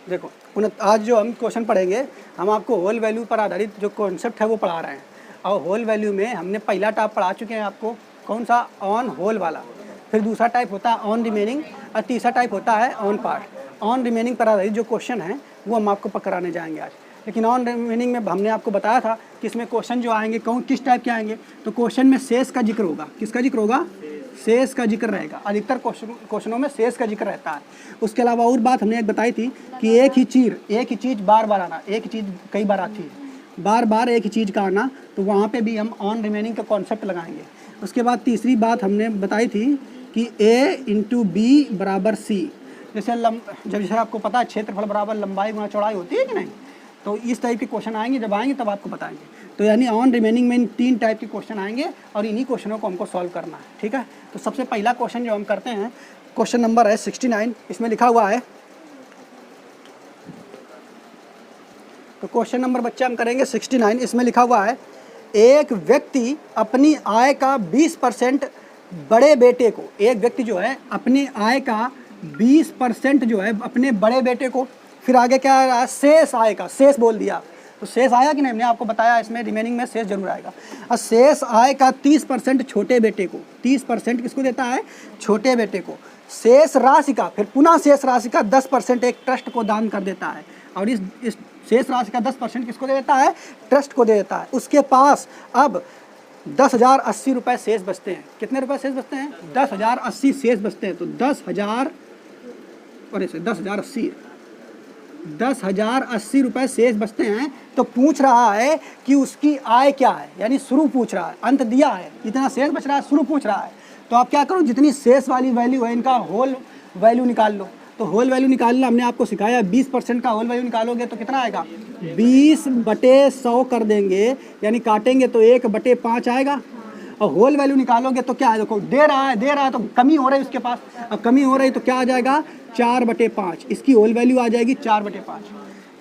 देखो आज जो हम क्वेश्चन पढ़ेंगे, हम आपको होल वैल्यू पर आधारित जो कॉन्सेप्ट है वो पढ़ा रहे हैं। और होल वैल्यू में हमने पहला टाइप पढ़ा चुके हैं आपको, कौन सा, ऑन होल वाला। फिर दूसरा टाइप होता है ऑन रिमेनिंग, और तीसरा टाइप होता है ऑन पार्ट। ऑन रिमेनिंग पर आधारित जो क्वेश्चन है वो हम आपको पकड़ाने जाएंगे आज। लेकिन ऑन रिमेनिंग में हमने आपको बताया था कि इसमें क्वेश्चन जो आएंगे कौन किस टाइप के आएंगे। तो क्वेश्चन में शेष का जिक्र होगा। किसका जिक्र होगा? शेष का जिक्र रहेगा। अधिकतर क्वेश्चनों में शेष का जिक्र रहता है। उसके अलावा और बात हमने एक बताई थी कि एक ही चीज़ बार बार आना, एक ही चीज़ कई बार आती है, बार बार एक ही चीज़ का आना, तो वहाँ पे भी हम ऑन रिमेनिंग का कॉन्सेप्ट लगाएंगे। उसके बाद तीसरी बात हमने बताई थी कि A × B = C। जैसे आपको पता है क्षेत्रफल बराबर लंबाई गुणा चौड़ाई होती है कि नहीं, तो इस टाइप के क्वेश्चन आएंगे। जब आएंगे तब आपको बताएंगे। तो यानी ऑन रिमेनिंग में इन 3 टाइप के क्वेश्चन आएंगे और इन्हीं क्वेश्चनों को हमको सॉल्व करना है। ठीक है, तो सबसे पहला क्वेश्चन जो हम करते हैं, क्वेश्चन नंबर है 69। इसमें लिखा हुआ है, तो क्वेश्चन नंबर बच्चे हम करेंगे 69। इसमें लिखा हुआ है, एक व्यक्ति अपनी आय का 20% बड़े बेटे को, एक व्यक्ति जो है अपनी आय का 20% जो है अपने बड़े बेटे को, फिर आगे क्या आ रहा है, शेष आय का, शेष बोल दिया। तो शेष आया कि नहीं, हमने आपको बताया इसमें रिमेनिंग में शेष जरूर आएगा। और शेष आय का 30% छोटे बेटे को, 30% किसको देता है, छोटे बेटे को। शेष राशि का, फिर पुनः शेष राशि का 10% एक ट्रस्ट को दान कर देता है। और इस शेष राशि का 10% किसको दे देता है, ट्रस्ट को दे देता है। उसके पास अब 10,080 रुपये शेष बचते हैं। कितने रुपए शेष बचते हैं? 10,080 शेष बचते हैं। तो 10,080 रुपये शेष बचते हैं। तो पूछ रहा है कि उसकी आय क्या है, यानी शुरू पूछ रहा है, अंत दिया है, इतना शेष बच रहा है, शुरू पूछ रहा है। तो आप क्या करो, जितनी शेष वाली वैल्यू है इनका होल वैल्यू निकाल लो। तो होल वैल्यू निकालना हमने आपको सिखाया। 20% का होल वैल्यू निकालोगे तो कितना आएगा, 20/100 कर देंगे, यानी काटेंगे तो 1/5 आएगा। और होल वैल्यू निकालोगे तो क्या है, देखो दे रहा है तो कमी हो रही है उसके पास। अब कमी हो रही तो क्या आ जाएगा, 4/5। इसकी होल वैल्यू आ जाएगी 4/5।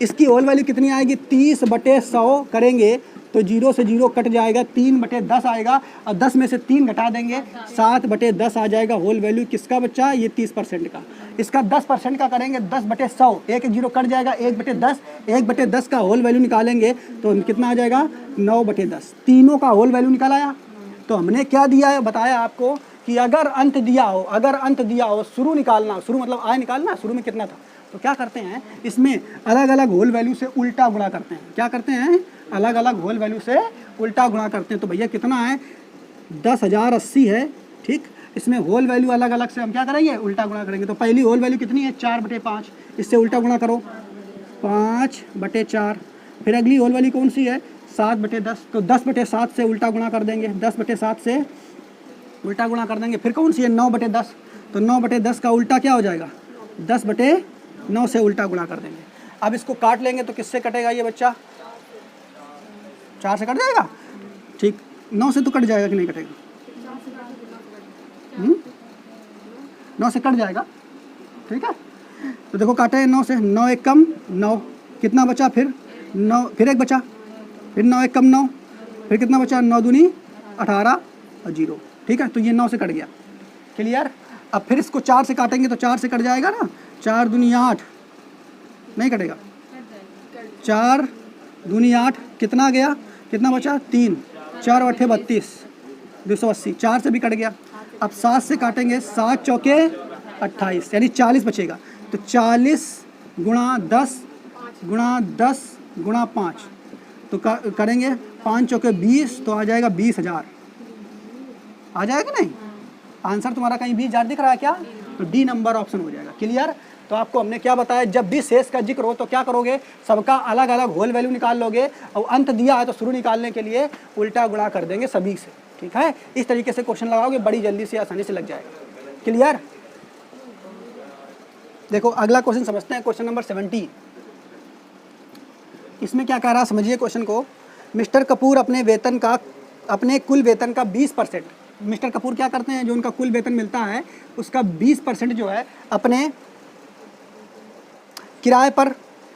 इसकी होल वैल्यू कितनी आएगी, 30/100 करेंगे तो 0 से 0 कट जाएगा, 3/10 आएगा। और 10 में से 3 घटा देंगे, 7/10 आ जाएगा। होल वैल्यू किसका बच्चा, ये 30% का। इसका 10% का करेंगे, 10/100, 1 0 कट जाएगा, 1/10। 1/10 का होल वैल्यू निकालेंगे तो कितना आ जाएगा, 9/10। तीनों का होल वैल्यू निकाला। तो हमने क्या दिया है, बताया आपको कि अगर अंत दिया हो, शुरू निकालना, शुरू मतलब आय निकालना, शुरू में कितना था। तो क्या करते हैं, इसमें अलग अलग होल वैल्यू से उल्टा गुणा करते हैं। क्या करते हैं, अलग अलग होल वैल्यू से उल्टा गुणा करते हैं। तो भैया कितना है, 10,080 है। ठीक, इसमें होल वैल्यू अलग अलग से हम क्या करेंगे, उल्टा गुणा करेंगे। तो पहली होल वैल्यू कितनी है, 4/5। इससे उल्टा गुणा करो, 5/4। फिर अगली होल वैल्यू कौन सी है, 7/10। तो 10/7 से उल्टा गुणा कर देंगे, 10/7 से उल्टा गुणा कर देंगे। फिर कौन सी है, 9/10। तो 9/10 का उल्टा क्या हो जाएगा, 10/9 से उल्टा गुणा कर देंगे। अब इसको काट लेंगे तो किससे कटेगा ये बच्चा, 4 से कट जाएगा। ठीक, 9 से तो कट जाएगा कि नहीं कटेगा, 9 से कट जाएगा। ठीक है, तो देखो काटे 9 से, 9 1 कम 9, कितना बचा, फिर 9, फिर 1 बचा, फिर 9 1 कम 9, फिर कितना बचा, 9 दूनी 18 और 0। ठीक है, तो ये 9 से कट गया। क्लियर। अब फिर इसको 4 से काटेंगे तो 4 से कट जाएगा ना, 4 दूनी 8, नहीं कटेगा, 4 दूनी 8, कितना गया, कितना बचा, 3, 4 × 8 = 32, 280। 4 से भी कट गया। अब 7 से काटेंगे, 7 चौके 28, यानी 40 बचेगा। तो 40 × 10 × 5, तो करेंगे 5 चौके 20, तो आ जाएगा 20,000। आ जाएगा कि नहीं, आंसर तुम्हारा कहीं 20,000 दिख रहा है क्या, तो डी नंबर ऑप्शन हो जाएगा। क्लियर। तो आपको हमने क्या बताया, जब भी शेष का जिक्र हो तो क्या करोगे, सबका अलग अलग होल वैल्यू निकाल लोगे, और अंत दिया है तो शुरू निकालने के लिए उल्टा गुणा कर देंगे सभी से। ठीक है, इस तरीके से क्वेश्चन लगाओगे, बड़ी जल्दी से आसानी से लग जाएगा। क्लियर। देखो अगला क्वेश्चन समझते हैं, क्वेश्चन नंबर 70। इसमें क्या कह रहा है समझिए क्वेश्चन को। मिस्टर कपूर अपने कुल वेतन का 20%, मिस्टर कपूर क्या करते हैं, जो उनका कुल वेतन मिलता है उसका 20% जो है अपने किराए पर,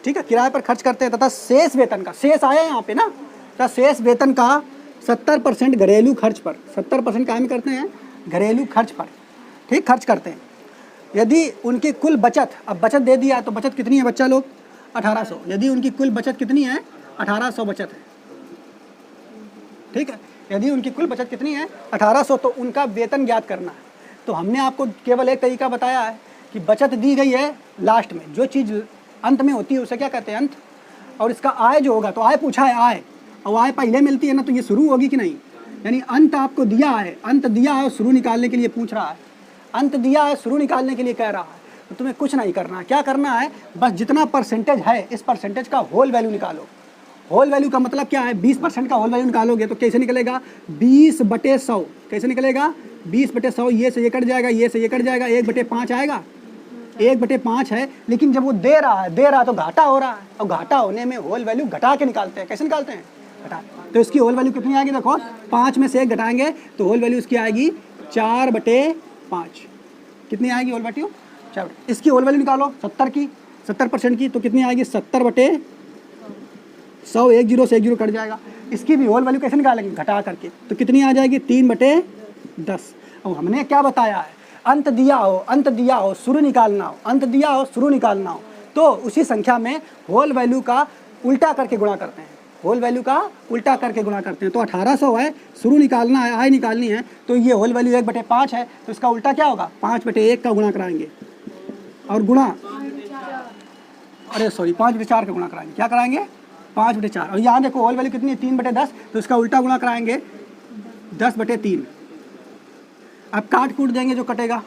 ठीक है, किराए पर खर्च करते हैं, तथा शेष वेतन का, शेष आया यहाँ पे ना, तथा शेष वेतन का 70% घरेलू खर्च पर, 70% काम करते हैं घरेलू खर्च पर, ठीक, खर्च करते हैं। यदि उनकी कुल बचत, अब बचत दे दिया तो बचत कितनी है बच्चा लोग, 1800। यदि उनकी कुल बचत कितनी है, 1800 बचत है, ठीक है। यदि उनकी कुल बचत कितनी है, 1800, तो उनका वेतन ज्ञात करना है। तो हमने आपको केवल एक तरीका बताया है कि बचत दी गई है लास्ट में, जो चीज़ अंत में होती है उसे क्या कहते हैं, अंत। और इसका आय जो होगा, तो आय पूछा है आय, और आय पहले मिलती है ना, तो ये शुरू होगी कि नहीं, यानी अंत आपको दिया है, अंत दिया है और शुरू निकालने के लिए पूछ रहा है, अंत दिया है शुरू निकालने के लिए कह रहा है। तो तुम्हें कुछ नहीं करना है, क्या करना है, बस जितना परसेंटेज है इस परसेंटेज का होल वैल्यू निकालो। होल वैल्यू का मतलब क्या है, 20% का होल वैल्यू निकालोगे तो कैसे निकलेगा, 20/100। कैसे निकलेगा, 20/100, ये से ये कट जाएगा, ये से ये कट जाएगा, 1/5 आएगा, 1/5 है। लेकिन जब वो दे रहा है तो घाटा हो रहा है, और घाटा होने में होल वैल्यू घटा के निकालते हैं। कैसे निकालते हैं, घटा। तो इसकी होल वैल्यू कितनी आएगी, देखो 5 में से 1 घटाएंगे तो होल वैल्यू इसकी आएगी 4/5। कितनी आएगी होल वैल्यू, 4। इसकी होल वैल्यू निकालो 70 की, 70% की, तो कितनी आएगी 70/100। 1 0 से 1 0 कट जाएगा। इसकी भी होल वैल्यू कैसे निकालेंगे, घटा करके, तो कितनी आ जाएगी 3/10। और हमने क्या बताया है, अंत दिया हो शुरू निकालना हो, अंत दिया हो शुरू निकालना हो, तो उसी संख्या में होल वैल्यू का उल्टा करके गुणा करते हैं, होल वैल्यू का उल्टा करके गुणा करते हैं। तो 1800 है, शुरू निकालना है, आय निकालनी है, तो ये होल वैल्यू 1/5 है, तो इसका उल्टा क्या होगा, 5/1 का गुणा कराएंगे, और गुणा, अरे सॉरी 5/4 का गुणा कराएंगे। क्या कराएंगे, 5/4। और यहाँ देखो होल वैल्यू कितनी है, 3/10, तो इसका उल्टा गुणा कराएंगे 10/3। अब काट कूट देंगे, जो कटेगा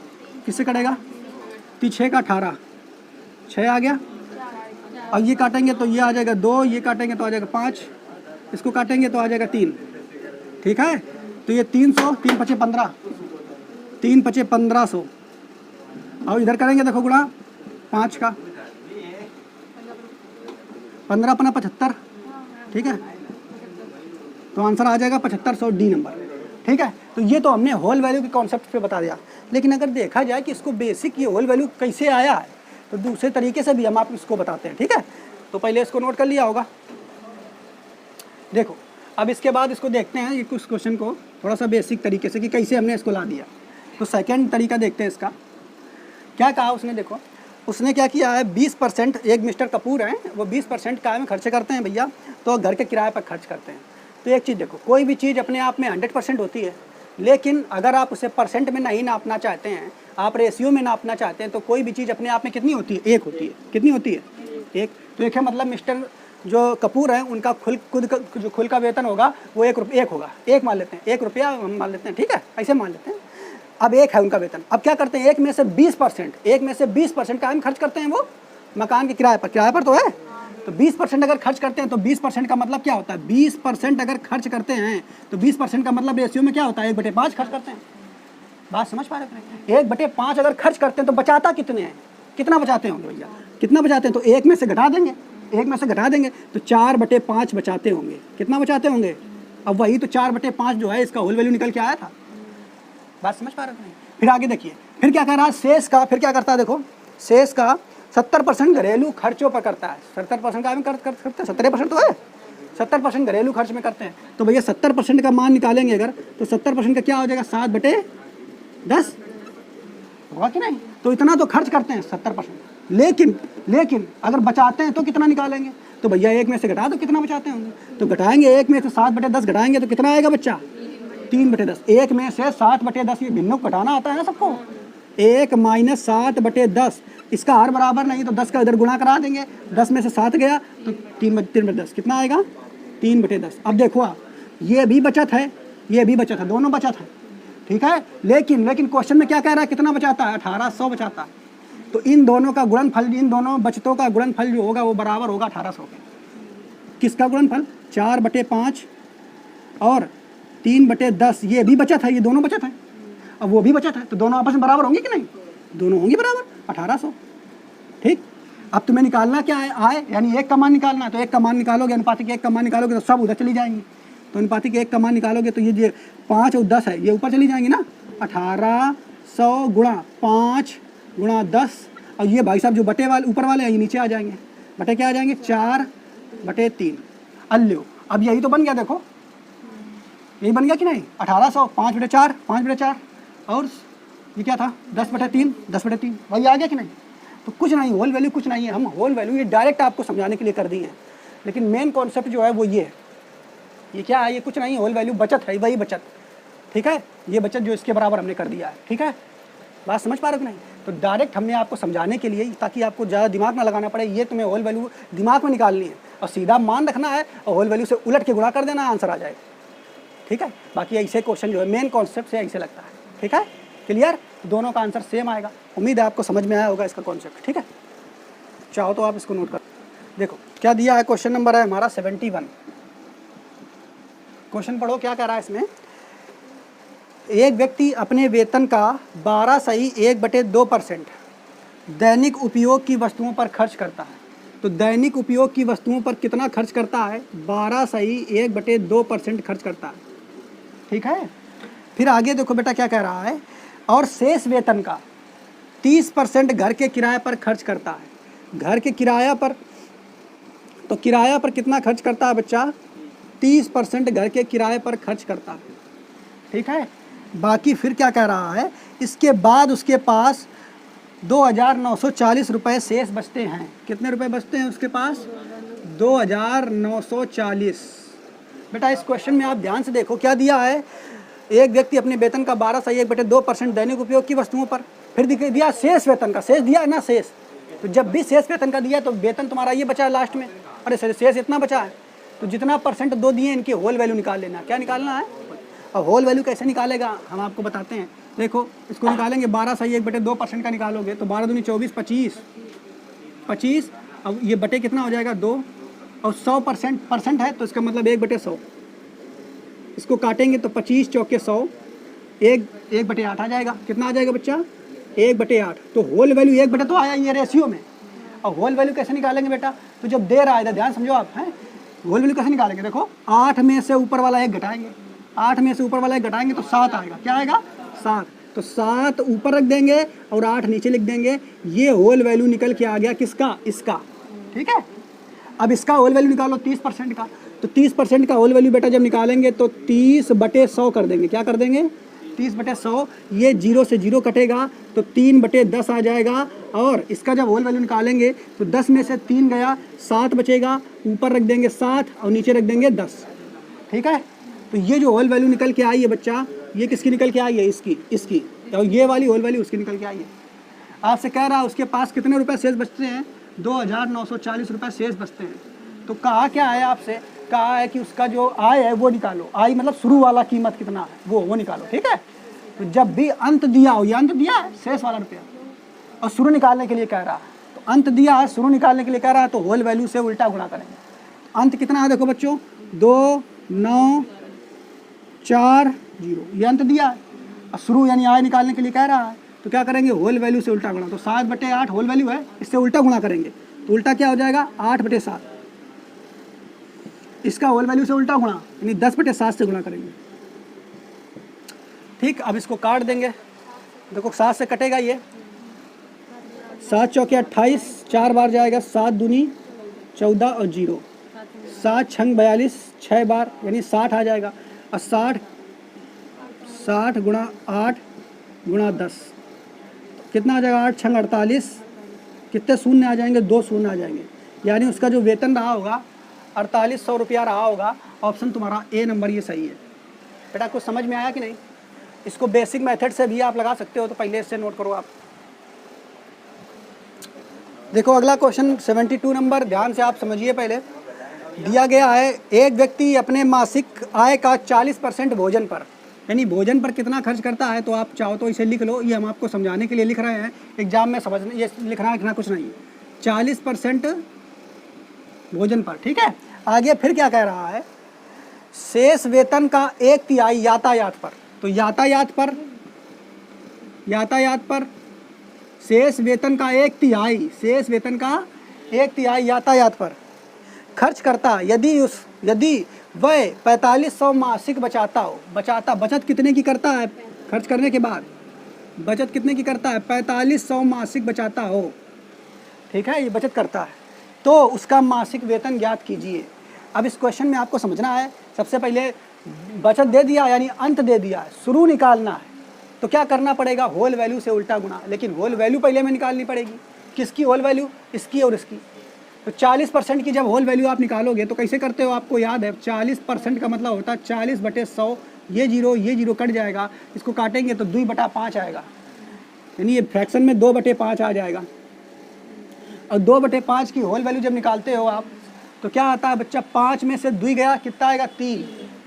किससे कटेगा, 6 का 18, 6 आ गया। और ये काटेंगे तो ये आ जाएगा 2, ये काटेंगे तो आ जाएगा 5, इसको काटेंगे तो आ जाएगा 3, ठीक है। तो ये 300, 3 5 15, 3 5 1500। और इधर करेंगे देखो गुणा 5 का, 15 × 75, ठीक है। तो आंसर आ जाएगा 7500, डी नंबर, ठीक है। तो ये तो हमने होल वैल्यू के कॉन्सेप्ट पे बता दिया। लेकिन अगर देखा जाए कि इसको बेसिक ये होल वैल्यू कैसे आया है, तो दूसरे तरीके से भी हम आप इसको बताते हैं, ठीक है। तो पहले इसको नोट कर लिया होगा। देखो अब इसके बाद इसको देखते हैं, ये कुछ क्वेश्चन को थोड़ा सा बेसिक तरीके से कि कैसे हमने इसको ला दिया। तो सेकेंड तरीका देखते हैं इसका, क्या कहा उसने। देखो उसने क्या किया है, 20%, एक मिस्टर कपूर हैं, वो 20% काय में खर्चे करते हैं भैया, तो घर के किराए पर खर्च करते हैं। तो एक चीज़ देखो, कोई भी चीज़ अपने आप में 100% होती है, लेकिन अगर आप उसे परसेंट में नहीं नापना चाहते हैं, आप रेशियो में नापना चाहते हैं, तो कोई भी चीज़ अपने आप में कितनी होती है, 1 होती है। कितनी होती है, 1। तो एक है मतलब मिस्टर जो कपूर हैं, उनका खुद का वेतन होगा वो 1 होगा, 1 मान लेते हैं, 1 रुपया हम मान लेते हैं, ठीक है, ऐसे मान लेते हैं। अब 1 है उनका वेतन। अब क्या करते हैं, 1 में से 20% का हम खर्च करते हैं, वो मकान के किराए पर तो है। तो 20% अगर खर्च करते हैं, तो 20% का मतलब क्या होता है, 20% अगर खर्च करते हैं तो 20% का मतलब रेशियो में क्या होता है, 1/5 खर्च करते हैं। बात समझ पा रहे हैं, 1/5 अगर खर्च करते हैं तो बचाता कितने हैं, कितना बचाते होंगे भैया, कितना बचाते हैं, तो 1 में से घटा देंगे, 1 में से घटा देंगे तो 4/5 बचाते होंगे। कितना बचाते होंगे, अब वही तो 4/5 जो है इसका होल वैल्यू निकल के आया था। बात समझ पा रहे हैं। फिर आगे देखिए, फिर क्या कह रहा है, शेष का फिर क्या करता है, देखो शेष का 70% घरेलू खर्चों पर करता है। 70% का करते हैं, 70% तो है, 70% घरेलू खर्च में करते हैं। तो भैया 70% का मान निकालेंगे अगर, तो 70% का क्या हो जाएगा, 7/10 होगा कि नहीं। तो इतना तो खर्च करते हैं 70%, लेकिन अगर बचाते हैं तो कितना निकालेंगे, तो भैया 1 में से घटा दो, कितना बचाते होंगे, तो घटाएंगे 1 में से 7/10 घटाएंगे तो कितना आएगा बच्चा, 3/10। 1 में से 7/10, ये भिन्नों को घटाना आता है ना सबको, 1 - 7/10, इसका हर बराबर नहीं, तो 10 का इधर गुणा करा देंगे, 10 में से 7 गया तो 3/10 कितना आएगा, 3/10। अब देखो आप, ये भी बचत है, ये भी बचत है, दोनों बचत है, ठीक है। लेकिन क्वेश्चन में क्या कह रहा है, कितना बचाता है, 1800 बचाता है। तो इन दोनों का गुणनफल, इन दोनों बचतों का गुणनफल जो होगा वो बराबर होगा 1800 के। किसका गुणनफल, 4/5 और 3/10, ये भी बचत है, ये दोनों बचत है, अब वो भी बचत है, तो दोनों आपस में बराबर होंगे कि नहीं, दोनों होंगे बराबर, 1800, ठीक। अब तुम्हें निकालना क्या है, आय, यानी 1 का मान निकालना है। तो 1 का मान निकालोगे, अनुपातिक 1 का मान निकालोगे तो सब उधर चली जाएंगी। तो अनुपातिक 1 का मान निकालोगे तो ये 5 और 10 है, ये ऊपर चली जाएंगी ना, 1800 गुणा 5 गुणा 10, और ये भाई साहब जो बटे वाले ऊपर वाले हैं ये नीचे आ जाएंगे, बटे क्या आ जाएंगे, 4/3। अल्लो, अब यही तो बन गया, देखो यही बन गया कि नहीं, 1800, 5/4, 5/4, और ये क्या था, 10/3, 10/3, वही आ गया कि नहीं। तो कुछ नहीं, होल वैल्यू कुछ नहीं है, हम होल वैल्यू ये डायरेक्ट आपको समझाने के लिए कर दिए हैं, लेकिन मेन कॉन्सेप्ट जो है वो ये है। ये क्या है, ये कुछ नहीं, होल वैल्यू बचत है, वही बचत, ठीक है, ये बचत जो इसके बराबर हमने कर दिया है, ठीक है, बात समझ पा रहे हो कि नहीं। तो डायरेक्ट हमने आपको समझाने के लिए, ताकि आपको ज़्यादा दिमाग ना लगाना पड़े, ये तुम्हें होल वैल्यू दिमाग में निकालनी है और सीधा मान रखना है और होल वैल्यू से उलट के गुणा कर देना, आंसर आ जाएगा, ठीक है। बाकी ऐसे क्वेश्चन जो है मेन कॉन्सेप्ट से ऐसे लगता है, ठीक है, क्लियर, दोनों का आंसर सेम आएगा। उम्मीद है आपको समझ में आया होगा इसका कॉन्सेप्ट, ठीक है। चाहो तो आप इसको नोट कर, देखो क्या दिया है, क्वेश्चन नंबर है हमारा 71। क्वेश्चन पढ़ो क्या कह रहा है इसमें। एक व्यक्ति अपने वेतन का 12.1/2% दैनिक उपयोग की वस्तुओं पर खर्च करता है। तो दैनिक उपयोग की वस्तुओं पर कितना खर्च करता है, 12.1/2% खर्च करता है, ठीक है। फिर आगे देखो बेटा क्या कह रहा है, और शेष वेतन का 30% घर के किराए पर खर्च करता है। घर के किराया पर, तो किराया पर कितना खर्च करता है बच्चा, 30% घर के किराए पर खर्च करता है, ठीक है। बाकी फिर क्या कह रहा है, इसके बाद उसके पास 2,940 रुपये शेष बचते हैं। कितने रुपए बचते हैं उसके पास, 2,940। बेटा इस क्वेश्चन में आप ध्यान से देखो क्या दिया है, एक व्यक्ति अपने वेतन का 12.1/2% दैनिक उपयोग की वस्तुओं पर, फिर दिया शेष वेतन का, शेष दिया ना शेष, तो जब भी शेष वेतन का दिया तो वेतन तुम्हारा ये बचा है लास्ट में, अरे शेष इतना बचा है, तो जितना परसेंट दो दिए इनकी होल वैल्यू निकाल लेना। क्या निकालना है, और होल वैल्यू कैसे निकालेगा हम आपको बताते हैं। देखो इसको निकालेंगे, 12.1/2% का निकालोगे तो 12 दूनी 24, 25, अब ये बटे कितना हो जाएगा 2, और 100% है तो इसका मतलब 1/100, इसको काटेंगे तो 25 चौके 100, 1/8 आ जाएगा। कितना आ जाएगा बच्चा, 1/8। तो होल वैल्यू 1/, तो आया ये रेशियो में। और होल वैल्यू कैसे निकालेंगे बेटा, तो जब दे रहा है, ध्यान समझो आप, हैं होल वैल्यू कैसे निकालेंगे, देखो 8 में से ऊपर वाला 1 घटाएंगे, 8 में से ऊपर वाला 1 घटाएंगे तो 7 आएगा। क्या आएगा, 7। तो 7 ऊपर रख देंगे और 8 नीचे लिख देंगे। ये होल वैल्यू निकल के आ गया किसका, इसका, ठीक है। अब इसका होल वैल्यू निकालो 30% का, तो 30% का होल वैल्यू बेटा जब निकालेंगे तो 30/100 कर देंगे। क्या कर देंगे, 30/100। ये 0 से 0 कटेगा तो 3/10 आ जाएगा। और इसका जब होल वैल्यू निकालेंगे तो 10 में से 3 गया, 7 बचेगा, ऊपर रख देंगे 7 और नीचे रख देंगे 10, ठीक है। तो ये जो होल वैल्यू निकल के आई है बच्चा, ये किसकी निकल के आई है, इसकी, और ये वाली होल वैल्यू उसकी निकल के आई है। आपसे कह रहा है उसके पास कितने रुपए शेष बचते हैं, 2,940 रुपये शेष बचते हैं। तो कहा क्या है आपसे, कहा है कि उसका जो आय है वो निकालो, आय मतलब शुरू वाला कीमत कितना है वो निकालो, ठीक है। तो जब भी अंत दिया हो, ये अंत दिया है शेष वाला रुपया, और शुरू निकालने के लिए कह रहा है, तो अंत दिया है शुरू निकालने के लिए कह रहा है, तो होल वैल्यू से उल्टा गुणा करेंगे। अंत कितना है देखो बच्चों, 2,940, ये अंत दिया है, और शुरू यानी आय निकालने के लिए कह रहा है, तो क्या करेंगे, होल वैल्यू से उल्टा गुणा। तो 7/8 होल वैल्यू है, इससे उल्टा गुणा करेंगे तो उल्टा क्या हो जाएगा, 8/7। इसका होल वैल्यू से उल्टा गुणा यानी 10/7 से गुणा करेंगे, ठीक। अब इसको काट देंगे, देखो 7 से कटेगा ये, 7 चौके 28, 4 बार जाएगा, 7 दूनी 14 और 0, 7 छंग 42, 6 बार यानी 60 आ जाएगा। और 60 गुणा 8 गुणा 10 कितना आ जाएगा, 8 छंग 48, कितने शून्य आ जाएंगे, 2 शून्य आ जाएंगे। यानी उसका जो वेतन रहा होगा 4800 रुपया रहा होगा। ऑप्शन तुम्हारा ए नंबर ये सही है। बेटा कुछ समझ में आया कि नहीं, इसको बेसिक मेथड से भी आप लगा सकते हो, तो पहले इससे नोट करो आप। देखो अगला क्वेश्चन 72 नंबर, ध्यान से आप समझिए। पहले दिया गया है, एक व्यक्ति अपने मासिक आय का 40% भोजन पर, यानी भोजन पर कितना खर्च करता है, तो आप चाहो तो इसे लिख लो, ये हम आपको समझाने के लिए लिख रहे हैं, एग्जाम में समझने ये लिखना कुछ नहीं है। 40% भोजन पर, ठीक है। आगे फिर क्या कह रहा है, शेष वेतन का 1/3 यातायात पर। तो यातायात पर शेष वेतन का 1/3, शेष वेतन का 1/3 यातायात पर खर्च करता। यदि वह 4500 मासिक बचाता हो, बचत कितने की करता है, खर्च करने के बाद बचत कितने की करता है, 4500 मासिक बचाता हो, ठीक है, ये बचत करता है, तो उसका मासिक वेतन ज्ञात कीजिए। अब इस क्वेश्चन में आपको समझना है, सबसे पहले बचत दे दिया यानी अंत दे दिया है, शुरू निकालना है, तो क्या करना पड़ेगा, होल वैल्यू से उल्टा गुणा। लेकिन होल वैल्यू पहले में निकालनी पड़ेगी, किसकी होल वैल्यू, इसकी और इसकी। तो 40% की जब होल वैल्यू आप निकालोगे तो कैसे करते हो, आपको याद है 40% का मतलब होता है 40/100, ये जीरो कट जाएगा, इसको काटेंगे तो 2/5 आएगा, यानी ये फ्रैक्शन में 2/5 आ जाएगा। और 2/5 की होल वैल्यू जब निकालते हो आप तो क्या आता है बच्चा, 5 में से 2 गया, कितना आएगा 3,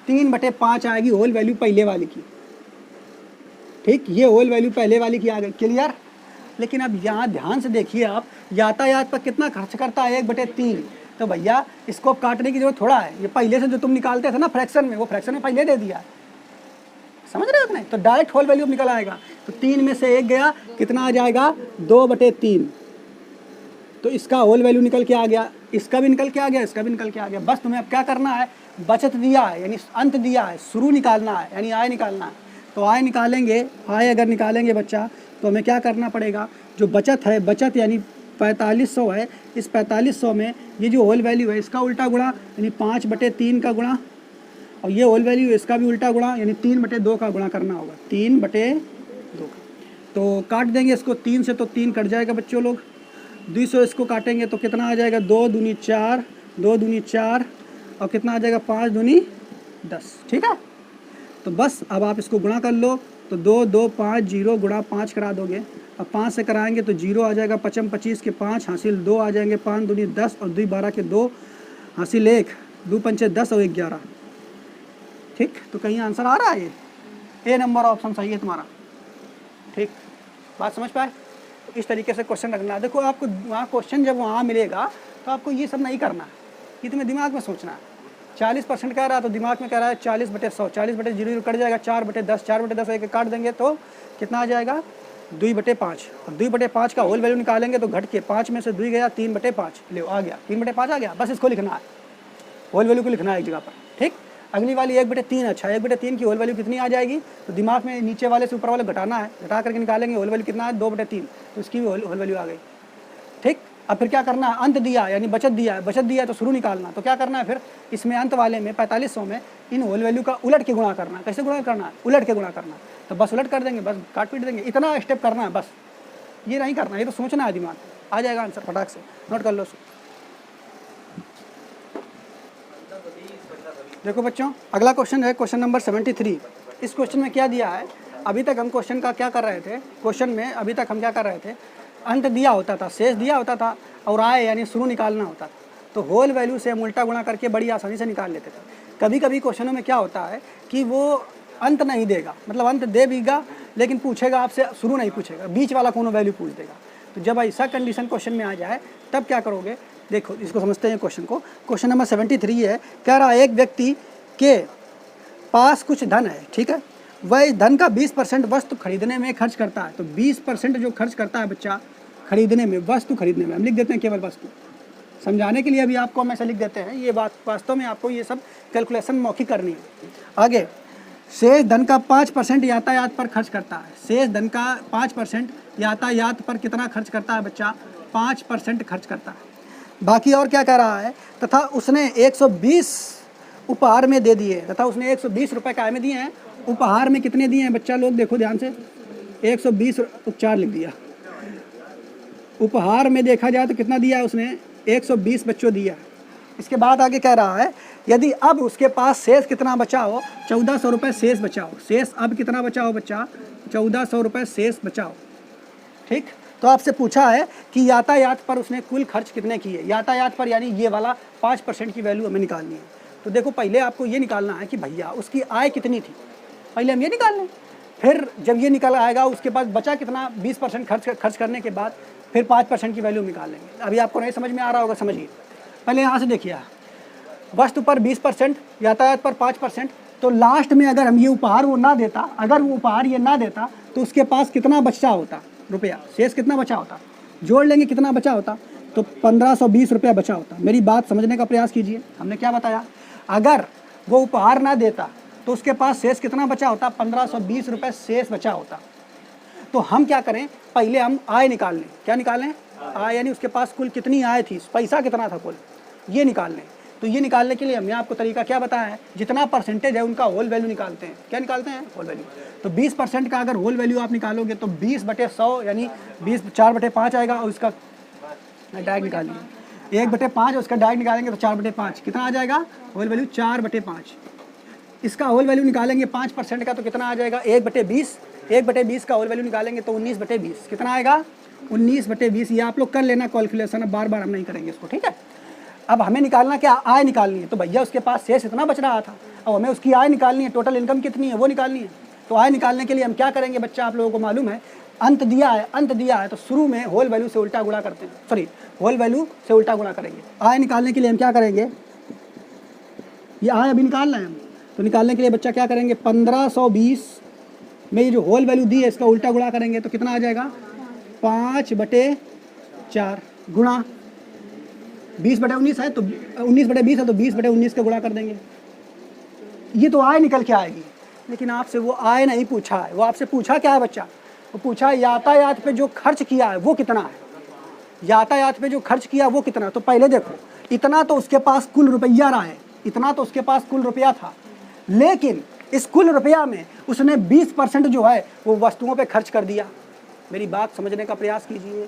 3/5 आएगी होल वैल्यू पहले वाली की। ठीक, ये होल वैल्यू पहले वाली की आ गई, क्लियर। लेकिन अब यहाँ ध्यान से देखिए आप, यातायात पर कितना खर्च करता है 1/3। तो भैया इसको काटने की जरूरत थोड़ा है, ये पहले से जो तुम निकालते थे ना फ्रैक्शन में, वो फ्रैक्शन में पहले दे दिया, समझ रहे हो अपने। तो डायरेक्ट होल वैल्यू निकल आएगा, तो 3 में से 1 गया, कितना आ जाएगा 2/3। तो इसका होल वैल्यू निकल के आ गया, इसका भी निकल के आ गया, इसका भी निकल के आ गया। बस तुम्हें अब क्या करना है, बचत दिया है यानी अंत दिया है, शुरू निकालना है यानी आय निकालना है। तो आय निकालेंगे, आय अगर निकालेंगे बच्चा तो हमें क्या करना पड़ेगा, जो बचत है, बचत यानी 4500 है, इस 4500 में ये जो होल वैल्यू है इसका उल्टा गुणा यानी 5/3 का गुणा, और ये होल वैल्यू इसका भी उल्टा गुणा यानी 3/2 का गुणा करना होगा, 3/2 का। तो काट देंगे इसको 3 से, तो 3 कट जाएगा बच्चों लोग, 200 इसको काटेंगे तो कितना आ जाएगा, 2 दूनी 4, 2 दूनी 4, और कितना आ जाएगा 5 दूनी 10। ठीक है, तो बस अब आप इसको गुणा कर लो, तो 2 2 5 0 गुणा 5 करा दोगे, अब 5 से कराएंगे तो 0 आ जाएगा, 5 25 के 5 हासिल 2 आ जाएंगे, 5 दूनी 10 और 2 12 के 2 हासिल 1, 2 पंचे 10 और 1 11। ठीक, तो कहीं आंसर आ रहा है, ये ए नंबर ऑप्शन सही है तुम्हारा। ठीक, बात समझ पाए। इस तरीके से क्वेश्चन रखना। देखो आपको वहाँ क्वेश्चन जब वहाँ मिलेगा तो आपको ये सब नहीं करना है, ये तुम्हें दिमाग में सोचना है। 40% कह रहा है तो दिमाग में कह रहा है 40/100, 40/0 कट जाएगा, 4/10, 4/10 एक काट देंगे तो कितना आ जाएगा 2/5, और 2/5 का होल वैल्यू निकालेंगे तो घट के 5 में से 2 गया, 3/5 ले आ गया, 3/5 आ गया। बस इसको लिखना है, होल वैल्यू को लिखना है एक जगह पर। ठीक, अगली वाली 1/3। अच्छा, 1/3 की होल वैल्यू कितनी आ जाएगी, तो दिमाग में नीचे वाले से ऊपर वाले घटाना है, घटा करके निकालेंगे होल वैल्यू कितना है 2/3, तो इसकी भी होल वैल्यू आ गई। ठीक, अब फिर क्या करना है, अंत दिया यानी बचत दिया है, बचत दिया है तो शुरू निकालना। तो क्या करना है फिर, इसमें अंत वाले में 4500 में इन होल वैल्यू का उलट के गुणा करना है। कैसे गुणा करना है, उलट के गुणा करना है। तो बस उलट कर देंगे, बस काट पीट देंगे, इतना स्टेप करना है बस, ये नहीं करना, ये तो सोचना है दिमाग, आ जाएगा आंसर फटाक से, नोट कर लो। देखो बच्चों, अगला क्वेश्चन है क्वेश्चन नंबर 73। इस क्वेश्चन में क्या दिया है, अभी तक हम क्वेश्चन का क्या कर रहे थे, क्वेश्चन में अभी तक हम क्या कर रहे थे, अंत दिया होता था, शेष दिया होता था, और आय यानी शुरू निकालना होता था। तो होल वैल्यू से हम उल्टा गुणा करके बड़ी आसानी से निकाल लेते थे। कभी कभी क्वेश्चनों में क्या होता है कि वो अंत नहीं देगा, मतलब अंत दे भीगा लेकिन पूछेगा आपसे शुरू नहीं पूछेगा, बीच वाला कोनो वैल्यू पूछ देगा। तो जब ऐसा कंडीशन क्वेश्चन में आ जाए तब क्या करोगे, देखो इसको समझते हैं क्वेश्चन को। क्वेश्चन नंबर 73 है, कह रहा है एक व्यक्ति के पास कुछ धन है, ठीक है, वह इस धन का 20% वस्तु खरीदने में खर्च करता है। तो 20% जो खर्च करता है बच्चा खरीदने में, वस्तु खरीदने में, हम लिख देते हैं केवल वस्तु, समझाने के लिए अभी आपको हम ऐसा लिख देते हैं। ये बात वास्तव में आपको ये सब कैलकुलेशन मौखिक करनी है। आगे, शेष धन का 5% यातायात पर खर्च करता है। शेष धन का 5% यातायात पर कितना खर्च करता है बच्चा, 5% खर्च करता है। बाकी और क्या कह रहा है, तथा उसने 120 उपहार में दे दिए, तथा उसने 120 रुपये काय में दिए हैं, उपहार में कितने दिए हैं बच्चा लोग देखो ध्यान से, 120 उपचार लिख दिया। उपहार में देखा जाए तो कितना दिया है उसने, 120 बच्चों दिया। इसके बाद आगे कह रहा है यदि अब उसके पास शेष कितना बचा हो, 1400 रुपये शेष बचा हो। शेष अब कितना बचा हो बच्चा, 1400 रुपये शेष बचा हो। ठीक, तो आपसे पूछा है कि यातायात पर उसने कुल खर्च कितने किए, यातायात पर यानी ये वाला 5% की वैल्यू हमें निकालनी है। तो देखो पहले आपको ये निकालना है कि भैया उसकी आय कितनी थी, पहले हम ये निकाल लें, फिर जब ये निकल आएगा उसके बाद बचा कितना, 20% खर्च करने के बाद फिर 5% की वैल्यू निकाल लेंगे। अभी आपको नहीं समझ में आ रहा होगा, समझिए। पहले यहाँ से देखिए, वस्तु पर 20%, यातायात पर 5%, तो लास्ट में अगर हम ये उपहार वो ना देता, अगर वो उपहार ये ना देता तो उसके पास कितना बचा होता रुपया, शेष कितना बचा होता, जोड़ लेंगे कितना बचा होता, तो 1520 रुपया बचा होता। मेरी बात समझने का प्रयास कीजिए, हमने क्या बताया, अगर वो उपहार ना देता तो उसके पास शेष कितना बचा होता, 1520 रुपये शेष बचा होता। तो हम क्या करें, पहले हम आय निकाल लें। क्या निकालें, आय यानी उसके पास कुल कितनी आय थी, पैसा कितना था कुल, ये निकाल लें। तो ये निकालने के लिए हमने आपको तरीका क्या बताया है, जितना परसेंटेज है उनका होल वैल्यू निकालते हैं। क्या निकालते हैं, होल वैल्यू। तो 20% का अगर होल वैल्यू आप निकालोगे तो 20/100 यानी 20 4/5 आएगा, और इसका डायरेक्ट निकालिए 1/5, उसका डायरेक्ट निकालेंगे तो 4/5 कितना आ जाएगा, होल वैल्यू 4/5। इसका होल वैल्यू निकालेंगे 5% का तो कितना आ जाएगा 1/20। 1/20 का होल वैल्यू निकालेंगे तो 19/20 कितना आएगा 19/20। ये आप लोग कर लेना कैलकुलेशन, अब बार बार हम नहीं करेंगे इसको, ठीक है। अब हमें निकालना क्या, आय निकालनी है। तो भैया उसके पास शेष इतना बच रहा था, अब हमें उसकी आय निकालनी है, टोटल इनकम कितनी है वो निकालनी है। तो आय निकालने के लिए हम क्या करेंगे बच्चा, आप लोगों को मालूम है अंत दिया है तो शुरू में होल वैल्यू से उल्टा गुणा करते हैं, सॉरी होल वैल्यू से उल्टा गुणा करेंगे। आय निकालने के लिए हम क्या करेंगे, ये आय अभी निकालना है हम, तो निकालने के लिए बच्चा क्या करेंगे 1520 में ये जो होल वैल्यू दी है इसका उल्टा गुणा करेंगे तो कितना आ जाएगा 5/4 गुणा 20/19 है तो 19/20 है तो 20/19 का गुणा कर देंगे। ये तो आय निकल के आएगी, लेकिन आपसे वो आय नहीं पूछा है। वो आपसे पूछा क्या है बच्चा, वो पूछा यातायात पे जो खर्च किया है वो कितना है, यातायात पे जो खर्च किया वो कितना। तो पहले देखो इतना तो उसके पास कुल रुपया रहा है, इतना तो उसके पास कुल रुपया था, लेकिन इस कुल रुपया में उसने 20% जो है वो वस्तुओं पे खर्च कर दिया। मेरी बात समझने का प्रयास कीजिए।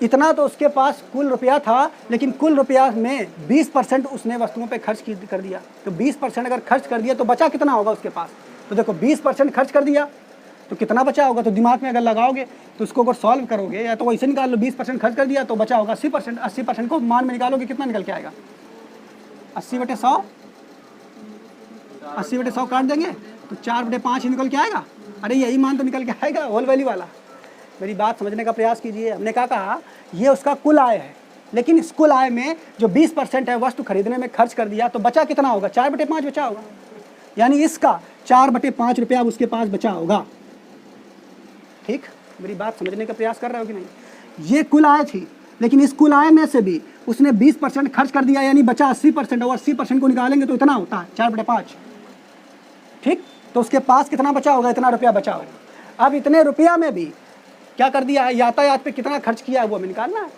इतना तो उसके पास कुल रुपया था, लेकिन कुल रुपया में 20% उसने वस्तुओं पे खर्च कर दिया। तो 20% अगर खर्च कर दिया तो बचा कितना होगा उसके पास। तो देखो 20% खर्च कर दिया तो कितना बचा होगा, तो दिमाग में अगर लगाओगे तो उसको अगर सॉल्व करोगे या तो वैसे निकाल लो, 20% खर्च कर दिया तो बचा होगा 80%। 80% को मान में निकालोगे कितना निकल के आएगा 80/100, 80/100 काट देंगे तो 4/5 ही निकल के आएगा। अरे यही मान तो निकल के आएगा होल वैल्यू वाला। मेरी बात समझने का प्रयास कीजिए। हमने क्या कहा, ये उसका कुल आय है, लेकिन इस कुल आय में जो 20% है वस्तु खरीदने में खर्च कर दिया तो बचा कितना होगा 4/5 बचा होगा, यानी इसका 4/5 रुपया अब उसके पास बचा होगा। ठीक, मेरी बात समझने का प्रयास कर रहे हो कि नहीं। ये कुल आय थी, लेकिन इस कुल आय में से भी उसने 20% खर्च कर दिया, यानी बचा 80%, और 80% को निकालेंगे तो इतना होता है 4/5। ठीक, तो उसके पास कितना बचा होगा, इतना रुपया बचा होगा। अब इतने रुपया में भी क्या कर दिया है, यातायात पे कितना खर्च किया है वो हमें निकालना है।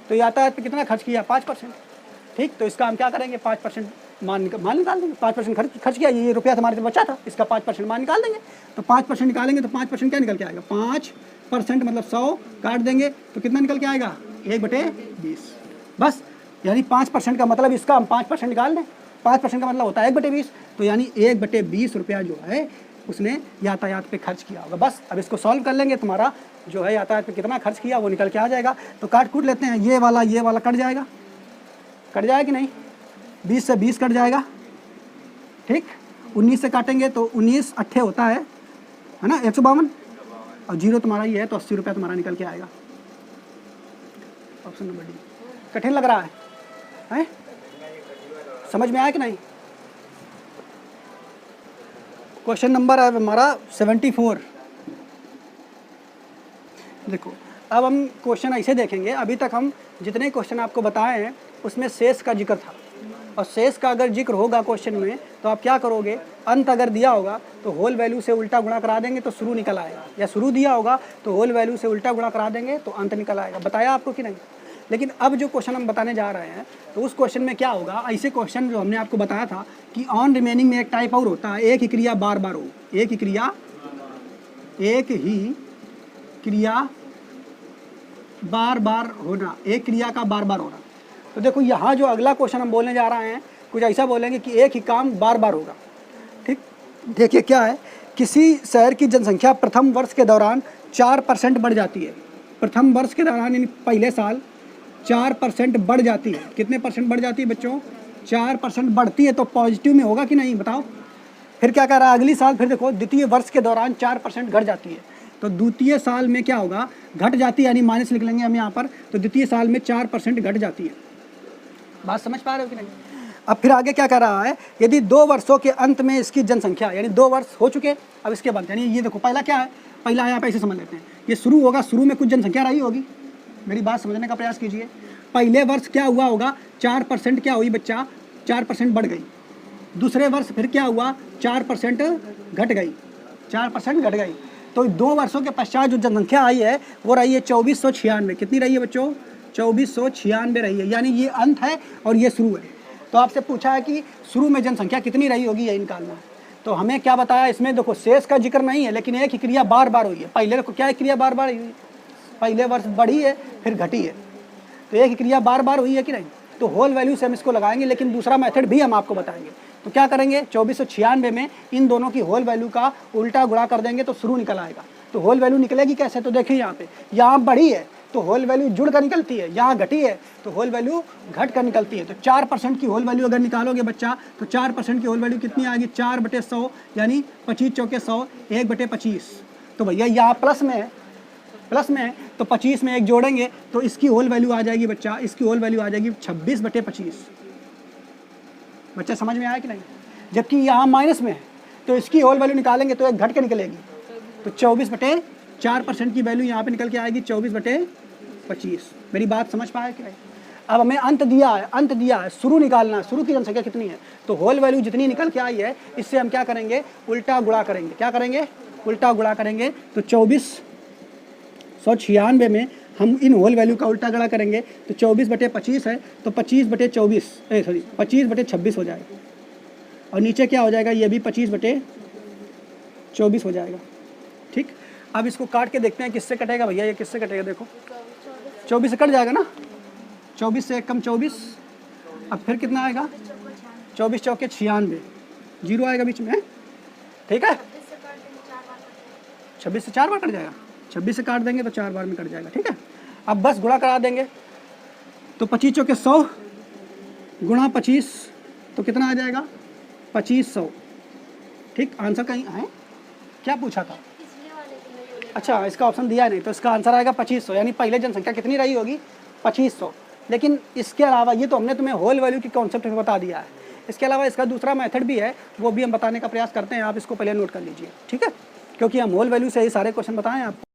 तो यातायात पे कितना खर्च किया 5%। ठीक, तो इसका हम क्या करेंगे 5% मान निकाल देंगे। 5% खर्च किया, ये रुपया हमारे से बचा था, इसका 5% मान निकाल देंगे। तो 5% निकालेंगे तो 5% क्या निकल के आएगा 5% मतलब 100 काट देंगे तो कितना निकल के आएगा 1/20 बस। यानी 5% का मतलब इसका हम 5% निकाल दें, 5% का मतलब होता है 1/20। तो यानी 1/20 रुपया जो है उसने यातायात पे खर्च किया होगा। बस अब इसको सॉल्व कर लेंगे, तुम्हारा जो है यातायात पे कितना खर्च किया वो निकल के आ जाएगा। तो काट कूट लेते हैं, ये वाला कट जाएगा कि नहीं, 20 से 20 कट जाएगा। ठीक, 19 से काटेंगे तो 19 अट्ठे होता है ना 152, और जीरो तुम्हारा ये है तो 80 रुपया तुम्हारा निकल के आएगा। Option number D. कठिन लग रहा है? समझ में आया कि नहीं। क्वेश्चन नंबर है हमारा 74। देखो अब हम क्वेश्चन ऐसे देखेंगे, अभी तक हम जितने क्वेश्चन आपको बताए हैं उसमें शेष का जिक्र था, और शेष का अगर जिक्र होगा क्वेश्चन में तो आप क्या करोगे, अंत अगर दिया होगा तो होल वैल्यू से उल्टा गुणा करा देंगे तो शुरू निकल आएगा, या शुरू दिया होगा तो होल वैल्यू से उल्टा गुणा करा देंगे तो अंत निकल आएगा। बताया आपको कि नहीं। लेकिन अब जो क्वेश्चन हम बताने जा रहे हैं तो उस क्वेश्चन में क्या होगा, ऐसे क्वेश्चन जो हमने आपको बताया था कि ऑन रिमेनिंग में एक टाइप और होता है, एक ही क्रिया बार बार हो, एक ही क्रिया बार बार होना, एक क्रिया का बार बार होना। तो देखो यहाँ जो अगला क्वेश्चन हम बोलने जा रहे हैं कुछ ऐसा बोलेंगे कि एक ही काम बार बार होगा। ठीक, देखिए क्या है, किसी शहर की जनसंख्या प्रथम वर्ष के दौरान 4% बढ़ जाती है। प्रथम वर्ष के दौरान यानी पहले साल 4% बढ़ जाती है। कितने परसेंट बढ़ जाती है बच्चों, 4% बढ़ती है। तो पॉजिटिव में होगा कि नहीं बताओ। फिर क्या कह रहा है अगली साल, फिर देखो द्वितीय वर्ष के दौरान 4% घट जाती है। तो द्वितीय साल में क्या होगा, घट जाती है, यानी माइनस लिख लेंगे हम यहाँ पर। तो द्वितीय साल में 4% घट जाती है। बात समझ पा रहे हो कि नहीं। अब फिर आगे क्या कह रहा है, यदि 2 वर्षों के अंत में इसकी जनसंख्या, यानी 2 वर्ष हो चुके अब इसके बाद, यानी ये देखो पहला क्या है, पहला है आप ऐसे समझ लेते हैं, ये शुरू होगा, शुरू में कुछ जनसंख्या रही होगी। मेरी बात समझने का प्रयास कीजिए। पहले वर्ष क्या हुआ होगा, 4% क्या हुई बच्चा, 4% बढ़ गई। दूसरे वर्ष फिर क्या हुआ, 4% घट गई, 4% घट गई। तो 2 वर्षों के पश्चात जो जनसंख्या आई है वो रही है 2496। कितनी रही है बच्चों, 2496 रही है। यानी ये अंत है और ये शुरू है। तो आपसे पूछा है कि शुरू में जनसंख्या कितनी रही होगी, यही निकालना है। तो हमें क्या बताया इसमें, देखो शेष का जिक्र नहीं है, लेकिन एक ही क्रिया बार बार हुई है। पहले देखो क्या क्रिया बार बार हुई, पहले वर्ष बढ़ी है फिर घटी है। तो एक ही क्रिया बार बार हुई है कि नहीं, तो होल वैल्यू से हम इसको लगाएंगे, लेकिन दूसरा मेथड भी हम आपको बताएंगे। तो क्या करेंगे, 2496 में इन दोनों की होल वैल्यू का उल्टा गुणा कर देंगे तो शुरू निकल आएगा। तो होल वैल्यू निकलेगी कैसे, तो देखिए यहाँ पे, यहाँ बढ़ी है तो होल वैल्यू जुड़ कर निकलती है, यहाँ घटी है तो होल वैल्यू घट कर निकलती है। तो 4% की होल वैल्यू अगर निकालोगे बच्चा, तो 4% की होल वैल्यू कितनी आएगी, 4/100 यानी 25 चौके 100, 1/25। तो भैया यहाँ प्लस में है, तो 25 में 1 जोड़ेंगे तो इसकी होल वैल्यू आ जाएगी बच्चा, इसकी होल वैल्यू आ जाएगी 26/25। बच्चा समझ में आया कि नहीं। जबकि यहाँ माइनस में है तो इसकी होल वैल्यू निकालेंगे तो 1 घट के निकलेगी, तो 24/4% की वैल्यू यहाँ पे निकल के आएगी 24/25। मेरी बात समझ पाया कि नहीं। अब हमें अंत दिया है, शुरू निकालना है, शुरू की जनसंख्या कितनी है, तो होल वैल्यू जितनी निकल के आई है इससे हम क्या करेंगे, उल्टा गुणा करेंगे। क्या करेंगे, उल्टा गुणा करेंगे। तो 2496 में हम इन होल वैल्यू का उल्टा गुणा करेंगे तो 24/25 है तो 25/26 हो जाएगा, और नीचे क्या हो जाएगा, ये भी 25/24 हो जाएगा। ठीक, अब इसको काट के देखते हैं किससे कटेगा भैया, ये किससे कटेगा, देखो 24 से कट जाएगा ना, 24 से 1 कम 24, अब फिर कितना आएगा, 24 चौके 96, 0 आएगा बीच में, ठीक है। 26 से 4 बार कट जाएगा, 26 से काट देंगे तो 4 बार में कट जाएगा, ठीक है। अब बस गुणा करा देंगे, तो 25 चौके 100 गुणा 25 तो कितना आ जाएगा, 2500। ठीक, आंसर कहीं है, क्या पूछा था, अच्छा इसका ऑप्शन दिया नहीं, तो इसका आंसर आएगा 2500, यानी पहले जनसंख्या कितनी रही होगी, 2500। लेकिन इसके अलावा ये तो हमने तुम्हें होल वैल्यू की कॉन्सेप्ट में बता दिया है, इसके अलावा इसका दूसरा मेथड भी है, वो भी हम बताने का प्रयास करते हैं, आप इसको पहले नोट कर लीजिए, ठीक है, क्योंकि हम होल वैल्यू से ही सारे क्वेश्चन बताएं आपको।